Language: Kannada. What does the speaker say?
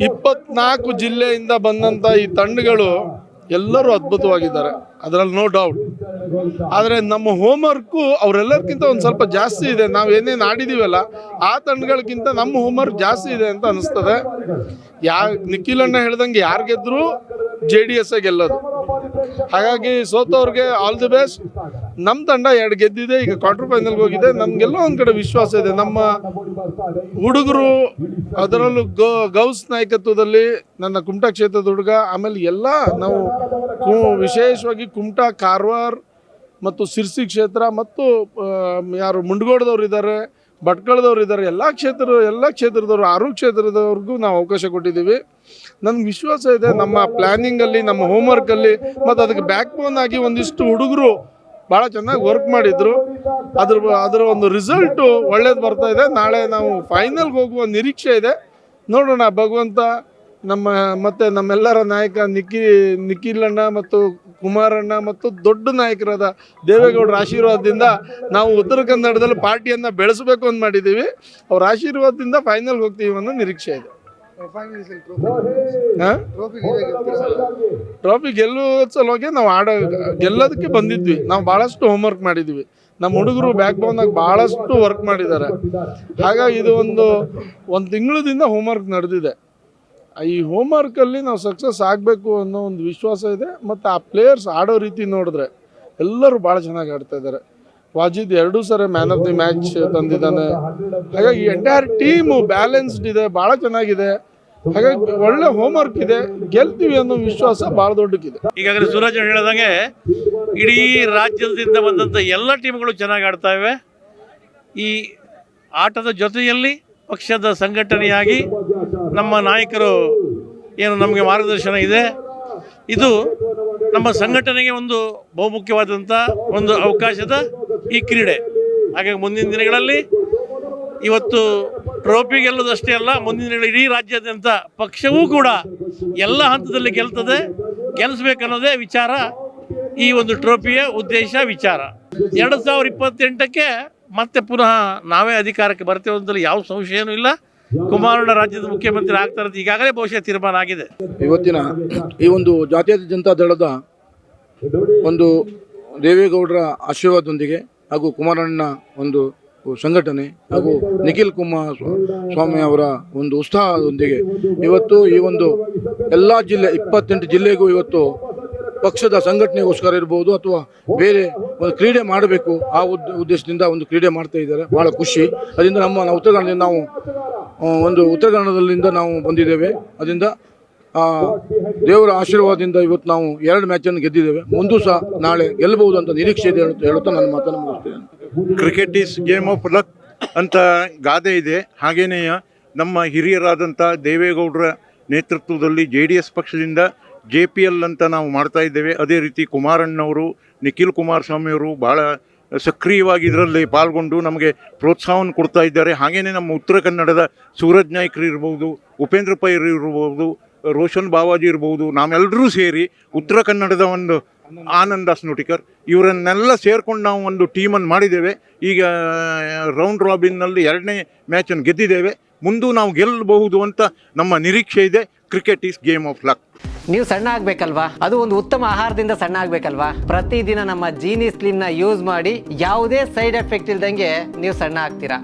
24 ಜಿಲ್ಲೆಯಿಂದ ಬಂದಂಥ ಈ ತಂಡಗಳು ಎಲ್ಲರೂ ಅದ್ಭುತವಾಗಿದ್ದಾರೆ, ಅದರಲ್ಲಿ ನೋ ಡೌಟ್. ಆದರೆ ನಮ್ಮ ಹೋಮ್ವರ್ಕು ಅವರೆಲ್ಲರಿಗಿಂತ ಒಂದು ಸ್ವಲ್ಪ ಜಾಸ್ತಿ ಇದೆ. ನಾವು ಏನೇನು ಆಡಿದ್ದೀವಲ್ಲ ಆ ತಂಡಗಳಿಗಿಂತ ನಮ್ಮ ಹೋಮ್ವರ್ಕ್ ಜಾಸ್ತಿ ಇದೆ ಅಂತ ಅನಿಸ್ತದೆ. ನಿಖಿಲ್ ಅಣ್ಣ ಹೇಳ್ದಂಗೆ ಯಾರು ಗೆದ್ದರೂ JDS ಗೆಲ್ಲೋದು. ಹಾಗಾಗಿ ಸೋತವ್ರಿಗೆ ಆಲ್ ದಿ ಬೆಸ್ಟ್. ನಮ್ಮ ತಂಡ 2 ಗೆದ್ದಿದೆ, ಈಗ ಕ್ವಾರ್ಟರ್ ಫೈನಲ್ಗೆ ಹೋಗಿದೆ. ನಮಗೆಲ್ಲೋ ಒಂದು ಕಡೆ ವಿಶ್ವಾಸ ಇದೆ. ನಮ್ಮ ಹುಡುಗರು, ಅದರಲ್ಲೂ ಗೌಸ್ ನಾಯಕತ್ವದಲ್ಲಿ ನನ್ನ ಕುಮಟಾ ಕ್ಷೇತ್ರದ ಹುಡುಗ, ಆಮೇಲೆ ಎಲ್ಲ ನಾವು ವಿಶೇಷವಾಗಿ ಕುಮಟಾ, ಕಾರವಾರ ಮತ್ತು ಸಿರ್ಸಿ ಕ್ಷೇತ್ರ ಮತ್ತು ಯಾರು ಮುಂಡಗೋಡದವ್ರು ಇದ್ದಾರೆ, ಭಟ್ಕಳದವ್ರು ಇದ್ದಾರೆ, ಎಲ್ಲ ಕ್ಷೇತ್ರದವರು 6 ಕ್ಷೇತ್ರದವ್ರಿಗೂ ನಾವು ಅವಕಾಶ ಕೊಟ್ಟಿದ್ದೀವಿ. ನನಗೆ ವಿಶ್ವಾಸ ಇದೆ ನಮ್ಮ ಪ್ಲ್ಯಾನಿಂಗಲ್ಲಿ, ನಮ್ಮ ಹೋಮ್ವರ್ಕಲ್ಲಿ, ಮತ್ತು ಅದಕ್ಕೆ ಬ್ಯಾಕ್ ಬೋನ್ ಆಗಿ ಒಂದಿಷ್ಟು ಹುಡುಗರು ಭಾಳ ಚೆನ್ನಾಗಿ ವರ್ಕ್ ಮಾಡಿದರು. ಅದರ ಒಂದು ರಿಸಲ್ಟು ಒಳ್ಳೇದು ಬರ್ತಾ ಇದೆ. ನಾಳೆ ನಾವು ಫೈನಲ್ಗೆ ಹೋಗುವ ನಿರೀಕ್ಷೆ ಇದೆ. ನೋಡೋಣ, ಭಗವಂತ ಮತ್ತು ನಮ್ಮೆಲ್ಲರ ನಾಯಕ ನಿಖಿಲ್ ಅಣ್ಣ ಮತ್ತು ಕುಮಾರಣ್ಣ ಮತ್ತು ದೊಡ್ಡ ನಾಯಕರಾದ ದೇವೇಗೌಡರ ಆಶೀರ್ವಾದದಿಂದ ನಾವು ಉತ್ತರ ಕನ್ನಡದಲ್ಲಿ ಪಾರ್ಟಿಯನ್ನು ಬೆಳೆಸಬೇಕು ಅಂತ ಮಾಡಿದ್ದೀವಿ. ಅವ್ರ ಆಶೀರ್ವಾದದಿಂದ ಫೈನಲ್ಗೆ ಹೋಗ್ತೀವಿ ಅನ್ನೋ ನಿರೀಕ್ಷೆ ಇದೆ. ಟ್ರೋಫಿ ಗೆಲ್ಲುವ ಸಲುವಾಗಿ ನಾವು ಗೆಲ್ಲೋದಕ್ಕೆ ಬಂದಿದ್ವಿ. ನಾವು ಭಾಳಷ್ಟು ಹೋಮ್ವರ್ಕ್ ಮಾಡಿದ್ವಿ. ನಮ್ಮ ಹುಡುಗರು ಬ್ಯಾಕ್ ಬೋನಾಗಿ ಭಾಳಷ್ಟು ವರ್ಕ್ ಮಾಡಿದ್ದಾರೆ. ಹಾಗಾಗಿ ಇದು ಒಂದು ತಿಂಗಳದಿಂದ ಹೋಮ್ವರ್ಕ್ ನಡೆದಿದೆ. ಈ ಹೋಮ್ವರ್ಕಲ್ಲಿ ನಾವು ಸಕ್ಸಸ್ ಆಗಬೇಕು ಅನ್ನೋ ಒಂದು ವಿಶ್ವಾಸ ಇದೆ. ಮತ್ತು ಆ ಪ್ಲೇಯರ್ಸ್ ಆಡೋ ರೀತಿ ನೋಡಿದ್ರೆ ಎಲ್ಲರೂ ಭಾಳ ಚೆನ್ನಾಗಿ ಆಡ್ತಾ ಇದ್ದಾರೆ. ವಾಜಿದ್ 2 ಸರಿ ಮ್ಯಾನ್ ಆಫ್ ದಿ ಮ್ಯಾಚ್ ತಂದಿದ್ದಾನೆ. ಹಾಗಾಗಿ ಎಂಟೈರ್ ಟೀಮು ಬ್ಯಾಲೆನ್ಸ್ಡ್ ಇದೆ, ಭಾಳ ಚೆನ್ನಾಗಿದೆ. ಹಾಗಾಗಿ ಒಳ್ಳೆ ಹೋಮ್ವರ್ಕ್ ಇದೆ, ಗೆಲ್ತೀವಿ ಅನ್ನೋ ವಿಶ್ವಾಸ ಭಾಳ ದೊಡ್ಡಕ್ಕಿದೆ. ಈಗಾಗಲೇ ಸೂರಜ್ ಹೇಳಿದಂಗೆ ಇಡೀ ರಾಜ್ಯದಿಂದ ಬಂದಂಥ ಎಲ್ಲ ಟೀಮ್ಗಳು ಚೆನ್ನಾಗಿ ಆಡ್ತಾ ಇವೆ. ಈ ಆಟದ ಜೊತೆಯಲ್ಲಿ ಪಕ್ಷದ ಸಂಘಟನೆಯಾಗಿ ನಮ್ಮ ನಾಯಕರು ಏನು ನಮಗೆ ಮಾರ್ಗದರ್ಶನ ಇದೆ, ಇದು ನಮ್ಮ ಸಂಘಟನೆಗೆ ಒಂದು ಬಹುಮುಖ್ಯವಾದಂಥ ಒಂದು ಅವಕಾಶದ ಈ ಕ್ರೀಡೆ. ಹಾಗಾಗಿ ಮುಂದಿನ ದಿನಗಳಲ್ಲಿ ಇವತ್ತು ಟ್ರೋಫಿ ಗೆಲ್ಲೋದಷ್ಟೇ ಅಲ್ಲ, ಮುಂದಿನ ದಿನಗಳು ಇಡೀ ರಾಜ್ಯಾದ್ಯಂತ ಪಕ್ಷವೂ ಕೂಡ ಎಲ್ಲ ಹಂತದಲ್ಲಿ ಗೆಲ್ಲಿಸ್ಬೇಕನ್ನೋದೇ ವಿಚಾರ, ಈ ಒಂದು ಟ್ರೋಫಿಯ ಉದ್ದೇಶ ವಿಚಾರ. 2028ಕ್ಕೆ ಮತ್ತೆ ಪುನಃ ನಾವೇ ಅಧಿಕಾರಕ್ಕೆ ಬರ್ತೇವೆ ಅಂತಲ್ಲಿ ಯಾವ ಸಂಶಯನೂ ಇಲ್ಲ. ಕುಮಾರಣ್ಣ ರಾಜ್ಯದ ಮುಖ್ಯಮಂತ್ರಿ ಆಗ್ತಾರೆ ಅಂತ ಈಗಾಗಲೇ ಬಹುಶಃ ತೀರ್ಮಾನ ಆಗಿದೆ. ಇವತ್ತಿನ ಈ ಒಂದು ಜಾತೀಯ ಜನತಾ ದಳದ ಒಂದು ದೇವೇಗೌಡರ ಆಶೀರ್ವಾದದೊಂದಿಗೆ ಹಾಗೂ ಕುಮಾರಣ್ಣ ಒಂದು ಸಂಘಟನೆ ಹಾಗೂ ನಿಖಿಲ್ ಕುಮಾರಸ್ವಾಮಿ ಅವರ ಒಂದು ಉತ್ಸಾಹದೊಂದಿಗೆ ಇವತ್ತು ಈ ಒಂದು ಎಲ್ಲ ಜಿಲ್ಲೆ 28 ಜಿಲ್ಲೆಗೂ ಇವತ್ತು ಪಕ್ಷದ ಸಂಘಟನೆಗೋಸ್ಕರ ಇರ್ಬೋದು ಅಥವಾ ಬೇರೆ ಒಂದು ಕ್ರೀಡೆ ಮಾಡಬೇಕು ಆ ಉದ್ದೇಶದಿಂದ ಒಂದು ಕ್ರೀಡೆ ಮಾಡ್ತಾ ಇದ್ದಾರೆ. ಭಾಳ ಖುಷಿ. ಅದರಿಂದ ನಮ್ಮ ಉತ್ತರ ಕನ್ನಡದಿಂದ ನಾವು ಉತ್ತರ ಕನ್ನಡದಲ್ಲಿಂದ ನಾವು ಬಂದಿದ್ದೇವೆ. ಅದರಿಂದ ದೇವರ ಆಶೀರ್ವಾದದಿಂದ ಇವತ್ತು ನಾವು 2 ಮ್ಯಾಚನ್ನು ಗೆದ್ದಿದ್ದೇವೆ. ಮುಂದೂ ಸಹ ನಾಳೆ ಗೆಲ್ಲಬಹುದು ಅಂತ ನಿರೀಕ್ಷೆ ಇದೆ ಹೇಳುತ್ತಾ ನನ್ನ ಮಾತನ್ನು ಮುಗಿಸ್ತೇನೆ. Cricket is game of luck ಅಂತ ಗಾದೆ ಇದೆ. ಹಾಗೆಯೇ ನಮ್ಮ ಹಿರಿಯರಾದಂಥ ದೇವೇಗೌಡರ ನೇತೃತ್ವದಲ್ಲಿ JDS ಪಕ್ಷದಿಂದ JPL ಅಂತ ನಾವು ಮಾಡ್ತಾ ಇದ್ದೇವೆ. ಅದೇ ರೀತಿ ಕುಮಾರಣ್ಣವರು, ನಿಖಿಲ್ ಕುಮಾರಸ್ವಾಮಿಯವರು ಭಾಳ ಸಕ್ರಿಯವಾಗಿ ಇದರಲ್ಲಿ ಪಾಲ್ಗೊಂಡು ನಮಗೆ ಪ್ರೋತ್ಸಾಹವನ್ನು ಕೊಡ್ತಾ ಇದ್ದಾರೆ. ಹಾಗೆಯೇ ನಮ್ಮ ಉತ್ತರ ಕನ್ನಡದ ಸೂರಜ್ ನಾಯ್ಕರು ಇರ್ಬೋದು, ಉಪೇಂದ್ರ ಪೈ ಇರ್ಬೋದು, ರೋಷನ್ ಬಾವಾಜಿ ಇರ್ಬೋದು, ನಾವೆಲ್ಲರೂ ಸೇರಿ ಉತ್ತರ ಕನ್ನಡದ ಒಂದು ಆನಂದ ಸ್ನುಟಿಕರ್ ಇವರನ್ನೆಲ್ಲ ಸೇರ್ಕೊಂಡು ನಾವು ಒಂದು ಟೀಮನ್ನು ಮಾಡಿದ್ದೇವೆ. ಈಗ ರೌಂಡ್ ರಾಬಿನ್ನಲ್ಲಿ 2ನೇ ಮ್ಯಾಚನ್ನು ಗೆದ್ದಿದ್ದೇವೆ. ಮುಂದೂ ನಾವು ಗೆಲ್ಲಬಹುದು ಅಂತ ನಮ್ಮ ನಿರೀಕ್ಷೆ ಇದೆ. Cricket is game of luck. ನೀವು ಸಣ್ಣ ಆಗ್ಬೇಕಲ್ವಾ? ಅದು ಒಂದು ಉತ್ತಮ ಆಹಾರದಿಂದ ಸಣ್ಣ ಆಗ್ಬೇಕಲ್ವಾ? ಪ್ರತಿದಿನ ನಮ್ಮ ಜೀನಿ ಸ್ಲಿಮ್ನ ಯೂಸ್ ಮಾಡಿ ಯಾವುದೇ ಸೈಡ್ ಎಫೆಕ್ಟ್ ಇಲ್ದಂಗೆ ನೀವು ಸಣ್ಣ ಆಗ್ತೀರಾ.